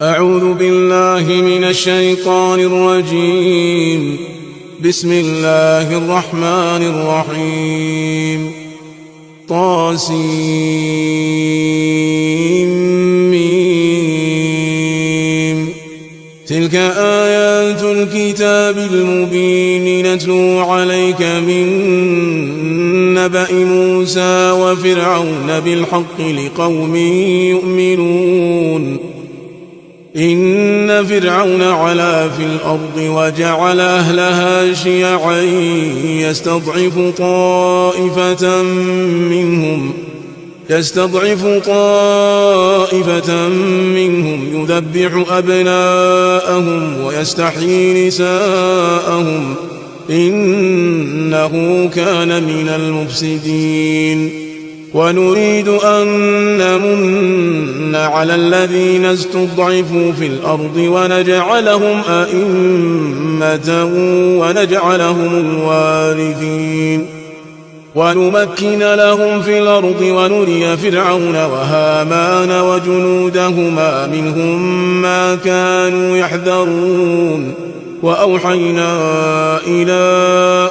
أعوذ بالله من الشيطان الرجيم. بسم الله الرحمن الرحيم. طاسيم. تلك آيات الكتاب المبين نتلو عليك من نبأ موسى وفرعون بالحق لقوم يؤمنون. إن فرعون علا في الأرض وجعل أهلها شيعا يستضعف طائفة منهم يذبح أبناءهم ويستحيي نساءهم إنه كان من المفسدين. ونريد أن نمن على الذين استضعفوا في الأرض ونجعلهم أئمة ونجعلهم الوارثين ونمكن لهم في الأرض ونري فرعون وهامان وجنودهما منهم ما كانوا يحذرون. وأوحينا إلى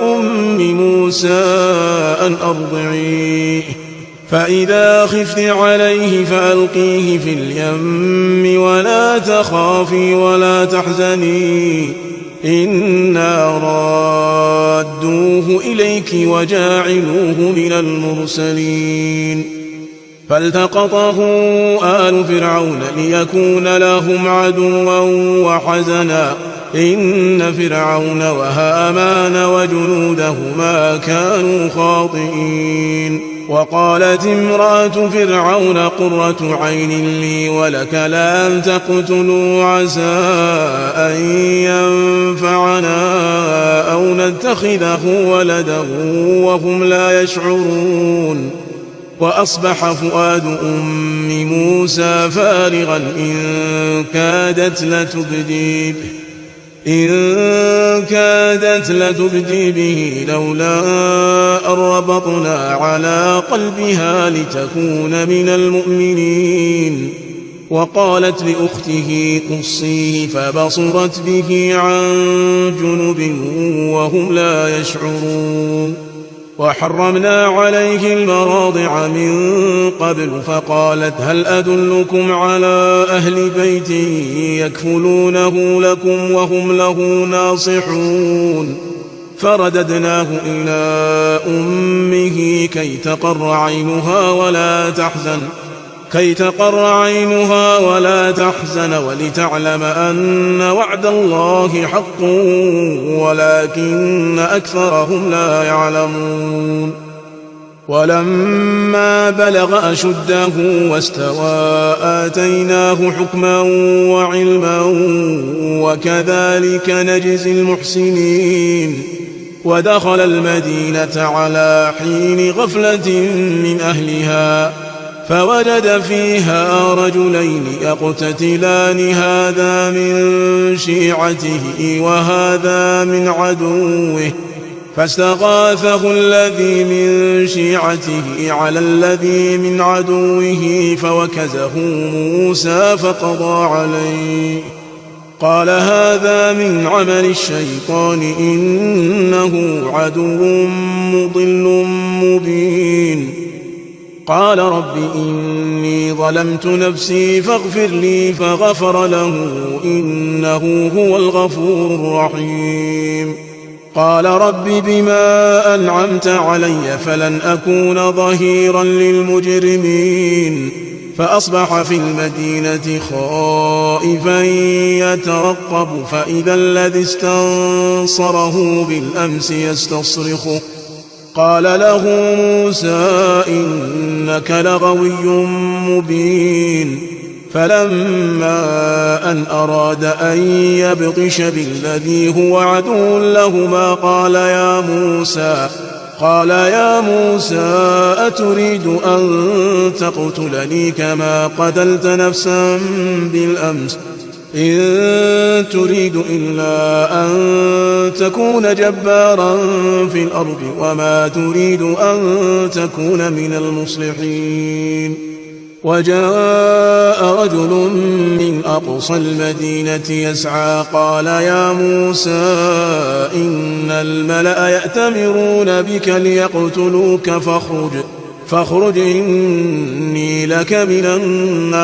أم موسى أن أرضعيه فإذا خفت عليه فألقيه في اليم ولا تخافي ولا تحزني إنا رادوه إليك وجاعلوه من المرسلين. فالتقطه آل فرعون ليكون لهم عدوا وحزنا إن فرعون وهامان وجنودهما كانوا خاطئين. وقالت امرأة فرعون قرة عين لي ولك لا تقتلوا عسى أن ينفعنا أو نتخذه ولدا وهم لا يشعرون. وأصبح فؤاد أم موسى فارغا إن كادت لتبدي به لولا أن ربطنا على قلبها لتكون من المؤمنين. وقالت لأخته قصيه فبصرت به عن جنب وهم لا يشعرون. وحرمنا عليه المراضع من قبل فقالت هل أدلكم على أهل بيت يكفلونه لكم وهم له ناصحون. فرددناه إلى أمه كي تقر عينها ولا تحزن ولتعلم أن وعد الله حق ولكن أكثرهم لا يعلمون. ولما بلغ أشده واستوى آتيناه حكما وعلما وكذلك نجزي المحسنين. ودخل المدينة على حين غفلة من أهلها فوجد فيها رجلين يقتتلان هذا من شيعته وهذا من عدوه فاستغاثه الذي من شيعته على الذي من عدوه فوكزه موسى فقضى عليه. قال هذا من عمل الشيطان إنه عدو مضل مبين. قال رب إني ظلمت نفسي فاغفر لي فغفر له إنه هو الغفور الرحيم. قال رب بما أنعمت علي فلن أكون ظهيرا للمجرمين. فأصبح في المدينة خائفا يترقب فإذا الذي استنصره بالأمس يستصرخه قال له موسى إنك لغوي مبين. فلما أن أراد أن يبطش بالذي هو عدو لهما قال يا موسى أتريد أن تقتلني كما قتلت نفسا بالأمس إن تريد إلا أن تكون جبارا في الأرض وما تريد أن تكون من المصلحين. وجاء رجل من أقصى المدينة يسعى قال يا موسى إن الملأ يأتمرون بك ليقتلوك فاخرج إني لك من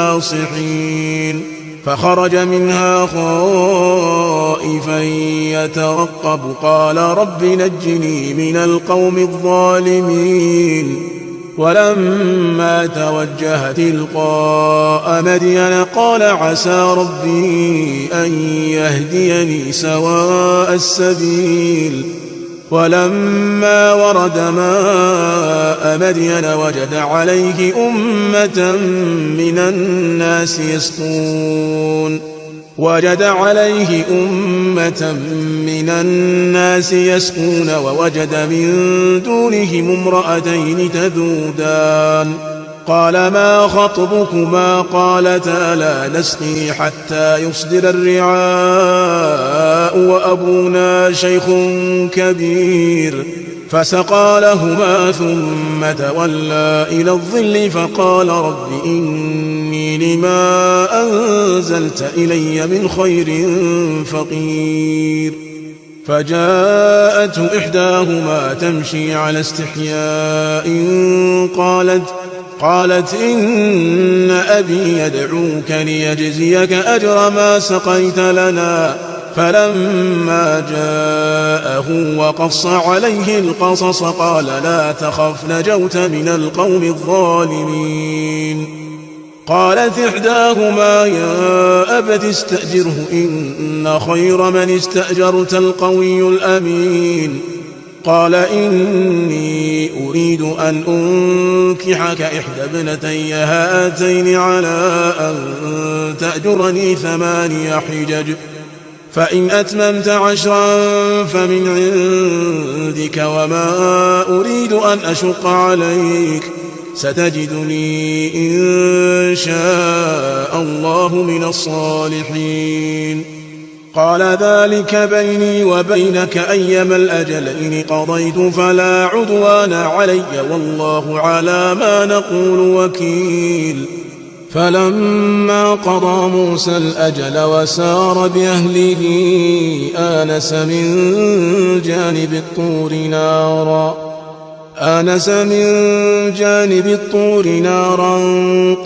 الناصحين. فخرج منها خائفا يترقب قال رب نجني من القوم الظالمين. ولما توجه تلقاء مدين قال عسى ربي أن يهديني سواء السبيل. ولما ورد ماء مدين وجد عليه أمة من الناس يسقون ووجد من دونهم امرأتين تذودان. قال ما خطبكما قالتا لا نسقي حتى يصدر الرعاء وأبونا شيخ كبير. فسقى لهما ثم تولى إلى الظل فقال رب إني لما أنزلت إلي من خير فقير. فجاءته إحداهما تمشي على استحياء قالت إن أبي يدعوك ليجزيك أجر ما سقيت لنا. فلما جاءه وقص عليه القصص قال لا تخف نجوت من القوم الظالمين. قالت إحداهما يا أبت استأجره إن خير من استأجرت القوي الأمين. قال إني أريد أن أنكحك إحدى ابنتي هاتين على أن تأجرني 8 حجج فإن أتممت 10 فمن عندك وما أريد أن أشق عليك ستجدني إن شاء الله من الصالحين. قال ذلك بيني وبينك أيما الأجلين قضيت فلا عدوان علي والله على ما نقول وكيل. فلما قضى موسى الأجل وسار بأهله آنس من جانب الطور نارا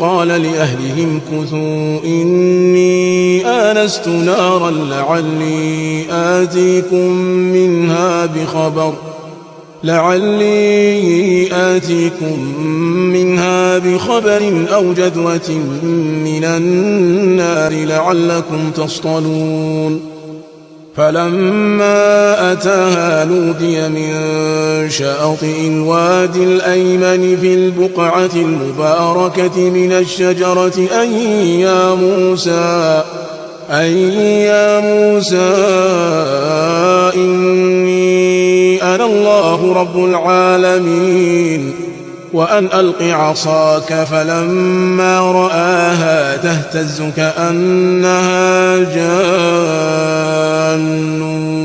قال لأهلهم كثوا إني آنست نارا لعلي آتيكم منها بخبر أو جذوة من النار لعلكم تصطلون. فلما أتاها نودي من شاطئ الوادي الأيمن في البقعة المباركة من الشجرة أن يا موسى إني أنا الله رب العالمين وأن ألق عصاك. فلما رآها تهتز كأنها جان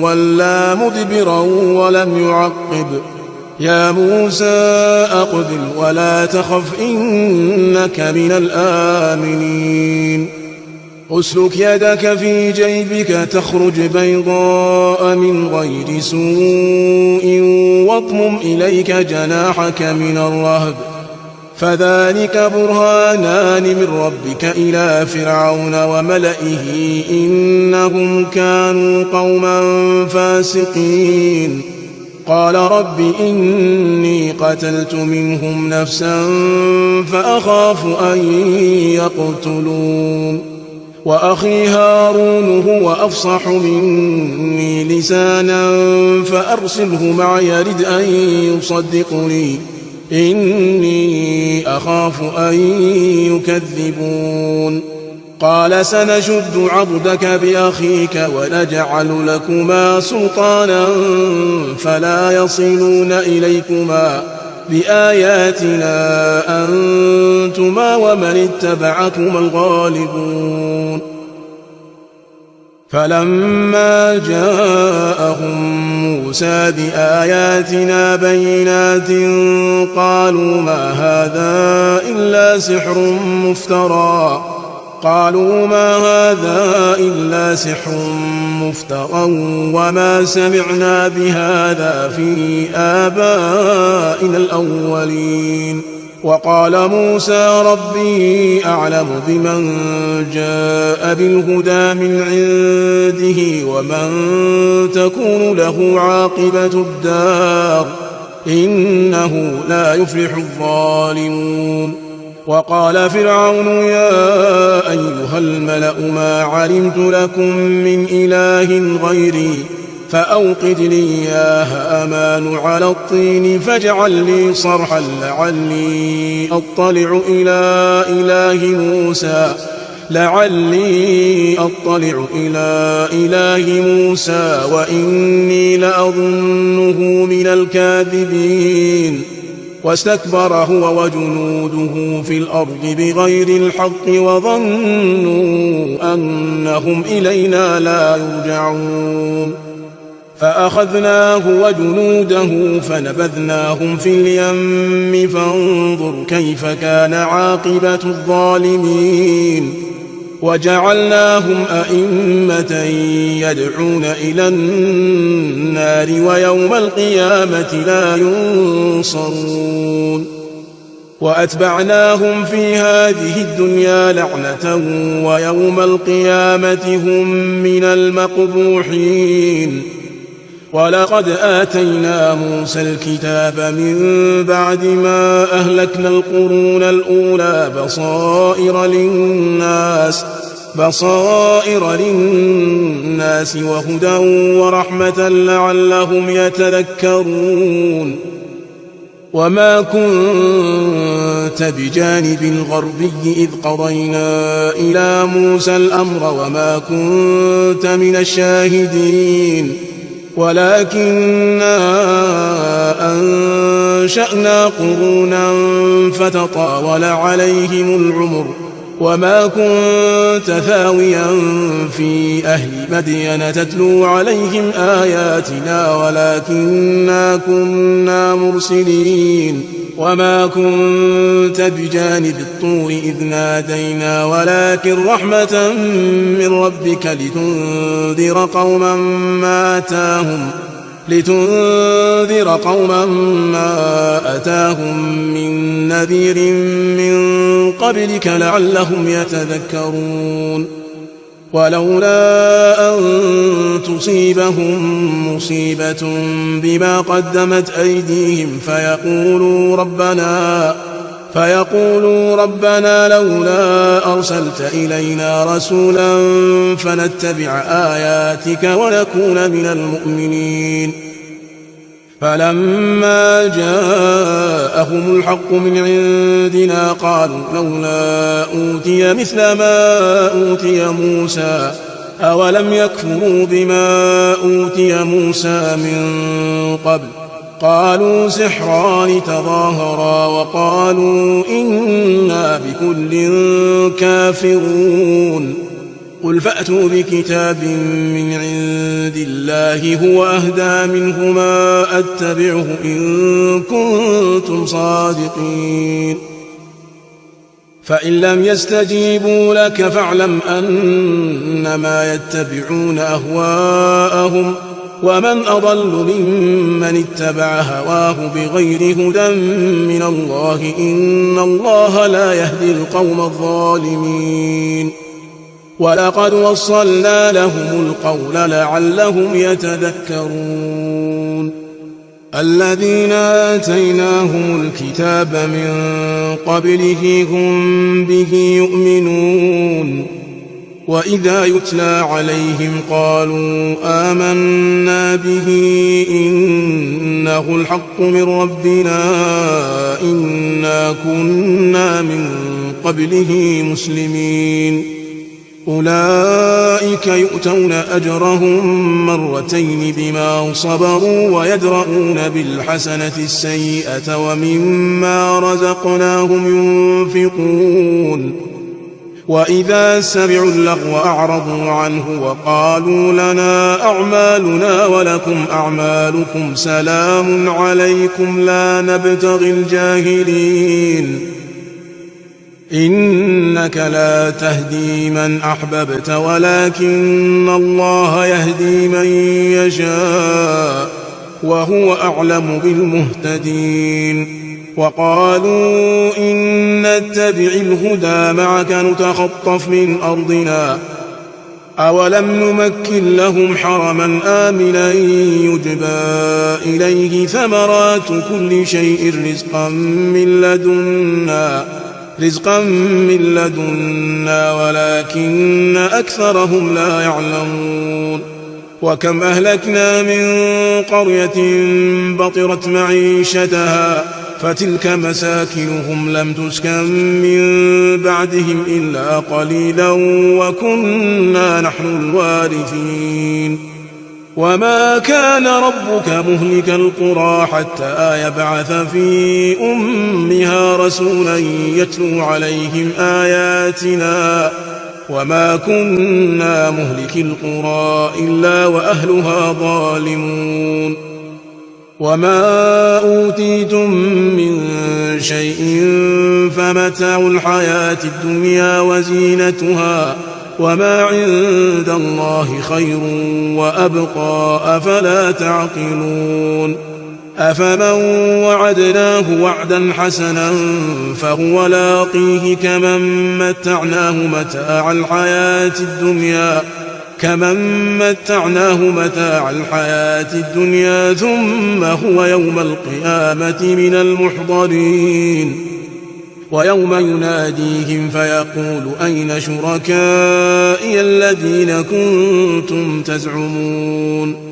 ولا مدبرا ولم يعقب. يا موسى أقبل ولا تخف إنك من الآمنين. أسلك يدك في جيبك تخرج بيضاء من غير سوء واضمم إليك جناحك من الرهب فذلك برهانان من ربك إلى فرعون وملئه إنهم كانوا قوما فاسقين. قال رب إني قتلت منهم نفسا فأخاف أن يقتلون وأخي هارون هو أفصح مني لسانا فأرسله معي يرد أن يصدقني إني أخاف أن يكذبون. قال سنشد عضدك بأخيك ونجعل لكما سلطانا فلا يصلون إليكما بآياتنا أنتما ومن اتبعكما الغالبون. فلما جاءهم موسى بآياتنا بينات قالوا ما هذا إلا سحر مفترى وما سمعنا بهذا في آبائنا الأولين. وقال موسى ربي أعلم بمن جاء بالهدى من عنده ومن تكون له عاقبة الدار إنه لا يفلح الظالمون. وقال فرعون يا أيها الملأ ما علمت لكم من إله غيري فأوقد لي يا هامان على الطين فاجعل لي صرحا لعلي أطلع إلى إله موسى وإني لأظنه من الكاذبين. واستكبر هو وجنوده في الأرض بغير الحق وظنوا أنهم إلينا لا يرجعون. فأخذناه وجنوده فنبذناهم في اليم فانظر كيف كان عاقبة الظالمين. وجعلناهم أئمة يدعون إلى النار ويوم القيامة لا ينصرون. وأتبعناهم في هذه الدنيا لعنة ويوم القيامة هم من المقبوحين. ولقد آتينا موسى الكتاب من بعد ما أهلكنا القرون الأولى بصائر للناس وهدى ورحمة لعلهم يتذكرون. وما كنت بجانب الغربي إذ قضينا إلى موسى الأمر وما كنت من الشاهدين ولكننا أنشأنا قرونا فتطاول عليهم العمر وما كنت ثاويا في أهل مدين تتلو عليهم آياتنا ولكننا كنا مرسلين. وما كنت بجانب الطور إذ نادينا ولكن رحمة من ربك لتنذر قوما ما أتاهم من نذير من قبلك لعلهم يتذكرون. ولولا أن تصيبهم مصيبة بما قدمت أيديهم فيقولوا ربنا لولا أرسلت إلينا رسولا فنتبع آياتك ونكون من المؤمنين. فلما جاءهم الحق من عندنا قالوا لولا أوتي مثل ما أوتي موسى أولم يكفروا بما أوتي موسى من قبل. قالوا سحران تظاهرا وقالوا إنا بكل كافرون. قل فأتوا بكتاب من عند الله هو أهدى منهما أتبعه إن كنتم صادقين. فإن لم يستجيبوا لك فاعلم أنما يتبعون أهواءهم ومن أضل ممن اتبع هواه بغير هدى من الله إن الله لا يهدي القوم الظالمين. ولقد وصلنا لهم القول لعلهم يتذكرون. الذين آتيناهم الكتاب من قبله هم به يؤمنون. وإذا يتلى عليهم قالوا آمنا به إنه الحق من ربنا إنا كنا من قبله مسلمين. أولئك يؤتون أجرهم مرتين بما صبروا ويدرؤون بالحسنة السيئة ومما رزقناهم ينفقون. وإذا سمعوا اللغو أعرضوا عنه وقالوا لنا أعمالنا ولكم أعمالكم سلام عليكم لا نبتغي الجاهلين إنك لا تهدي من أحببت ولكن الله يهدي من يشاء وهو أعلم بالمهتدين وقالوا إن نتبع الهدى معك نتخطف من أرضنا أولم نمكن لهم حرما آمنا يجبى إليه ثمرات كل شيء رزقا من لدنا ولكن أكثرهم لا يعلمون وكم أهلكنا من قرية بطرت معيشتها فتلك مساكنهم لم تسكن من بعدهم إلا قليلا وكنا نحن الوارثين وما كان ربك مهلك القرى حتى يبعث في أمها رسولا يتلو عليهم آياتنا وما كنا مهلك القرى إلا وأهلها ظالمون وما أوتيتم من شيء فمتاع الحياة الدنيا وزينتها وما عند الله خير وأبقى أفلا تعقلون أفمن وعدناه وعدا حسنا فهو لاقيه كمن متعناه متاع الحياة الدنيا ثم هو يوم القيامة من المحضرين ويوم يناديهم فيقول أين شركائي الذين كنتم تزعمون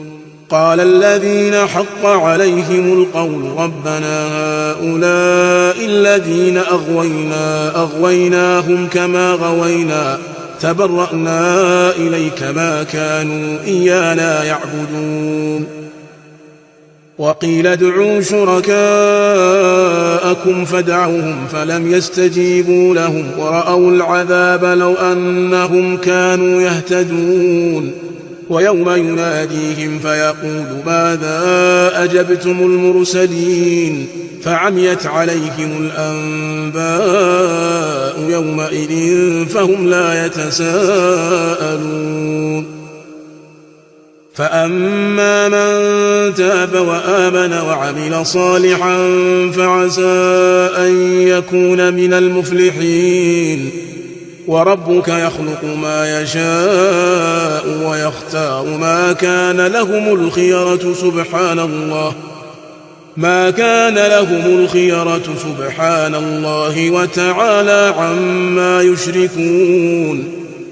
قال الذين حق عليهم القول ربنا هؤلاء الذين أغويناهم كما غوينا تبرأنا إليك ما كانوا إيانا يعبدون وقيل ادعوا شركاءكم فدعوهم فلم يستجيبوا لهم ورأوا العذاب لو أنهم كانوا يهتدون ويوم يناديهم فيقول ماذا أجبتم المرسلين فعميت عليهم الأنباء يومئذ فهم لا يتساءلون فأما من تاب وآمن وعمل صالحا فعسى أن يكون من المفلحين وربك يخلق ما يشاء ويختار ما كان لهم الخيرة سبحان الله وتعالى عما يشركون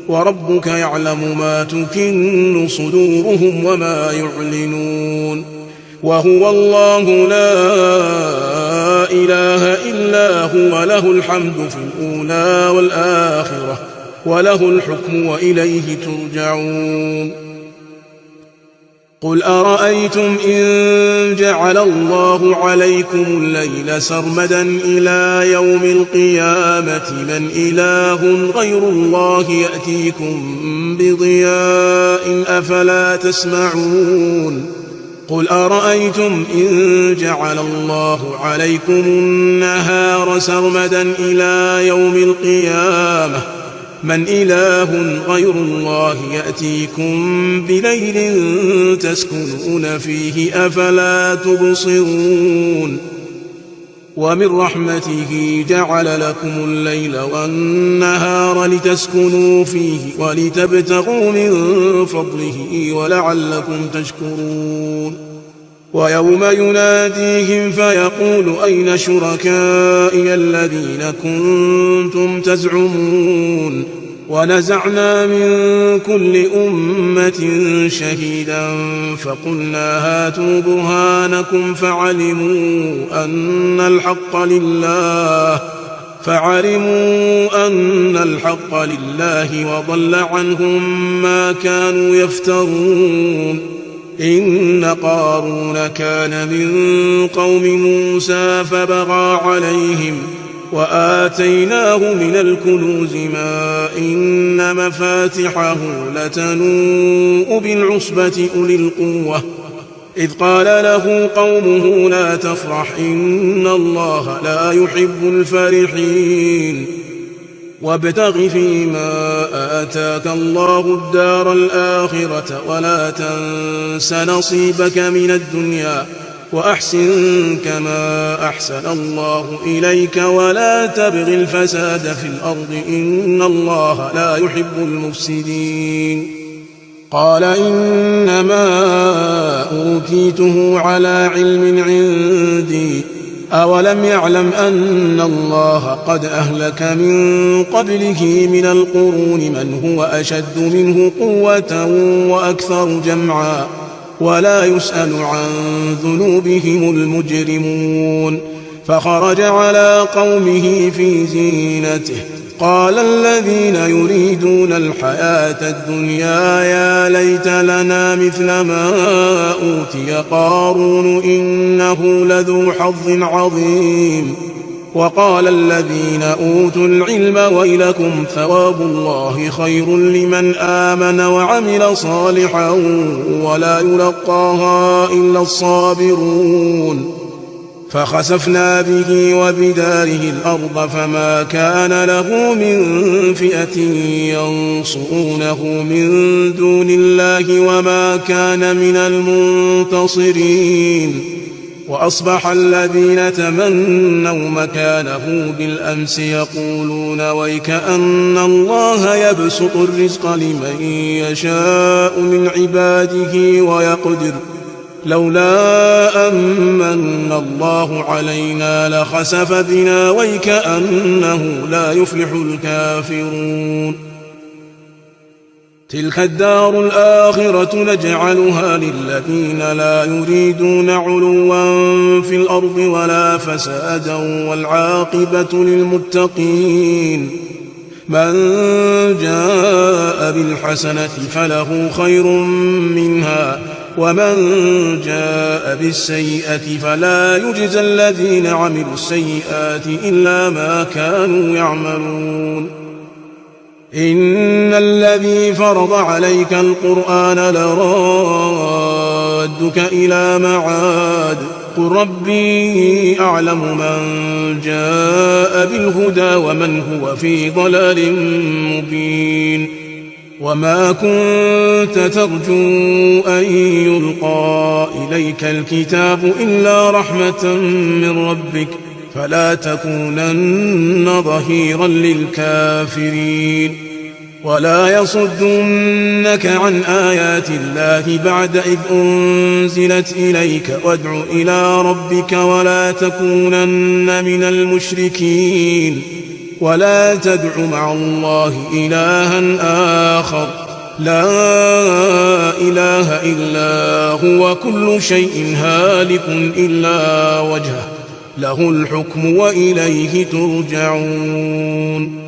وربك يعلم ما تكن صدورهم وما يعلنون وهو الله لا إله إلا هو له الحمد في الأولى والآخرة وله الحكم وإليه ترجعون قل أرأيتم إن جعل الله عليكم الليل سرمدا إلى يوم القيامة من إله غير الله يأتيكم بضياء أفلا تسمعون قل أرأيتم إن جعل الله عليكم النهار سرمدا إلى يوم القيامة من إله غير الله يأتيكم بليل تسكنون فيه أفلا تبصرون ومن رحمته جعل لكم الليل والنهار لتسكنوا فيه ولتبتغوا من فضله ولعلكم تشكرون ويوم يناديهم فيقول أين شركائي الذين كنتم تزعمون ونزعنا من كل أمة شهيدا فقلنا هاتوا برهانكم فعلموا أن الحق لله وضل عنهم ما كانوا يفترون إن قارون كان من قوم موسى فبغى عليهم وآتيناه من الكنوز ما إن مفاتحه لتنوء بالعصبة أولي القوة إذ قال له قومه لا تفرح إن الله لا يحب الفرحين وابتغ فيما آتاك الله الدار الآخرة ولا تنس نصيبك من الدنيا وأحسن كما أحسن الله إليك ولا تبغ الفساد في الأرض إن الله لا يحب المفسدين قال إنما أوتيته على علم عندي أولم يعلم أن الله قد أهلك من قبله من القرون من هو أشد منه قوة وأكثر جمعا ولا يسأل عن ذنوبهم المجرمون فخرج على قومه في زينته قال الذين يريدون الحياة الدنيا يا ليت لنا مثل ما أوتي قارون إنه لذو حظ عظيم وقال الذين أوتوا العلم ويلكم ثواب الله خير لمن آمن وعمل صالحا ولا يلقاها إلا الصابرون فخسفنا به وبداره الأرض فما كان له من فئة ينصرونه من دون الله وما كان من المنتصرين وأصبح الذين تمنوا مكانه بالأمس يقولون ويكأن الله يبسط الرزق لمن يشاء من عباده ويقدر لولا أمن الله علينا لخسف بنا ويكأنه لا يفلح الكافرون تلك الدار الآخرة نجعلها للذين لا يريدون علوا في الأرض ولا فسادا والعاقبة للمتقين من جاء بالحسنة فله خير منها ومن جاء بالسيئة فلا يجزى الذين عملوا السيئات إلا ما كانوا يعملون إن الذي فرض عليك القرآن لرادك إلى معاد قل ربي أعلم من جاء بالهدى ومن هو في ضلال مبين وما كنت ترجو أن يلقى إليك الكتاب إلا رحمة من ربك فلا تكونن ظهيرا للكافرين ولا يصدنك عن آيات الله بعد إذ أنزلت إليك وادع إلى ربك ولا تكونن من المشركين ولا تدع مع الله إلها آخر لا إله إلا هو كل شيء هالك إلا وجهه له الحكم وإليه ترجعون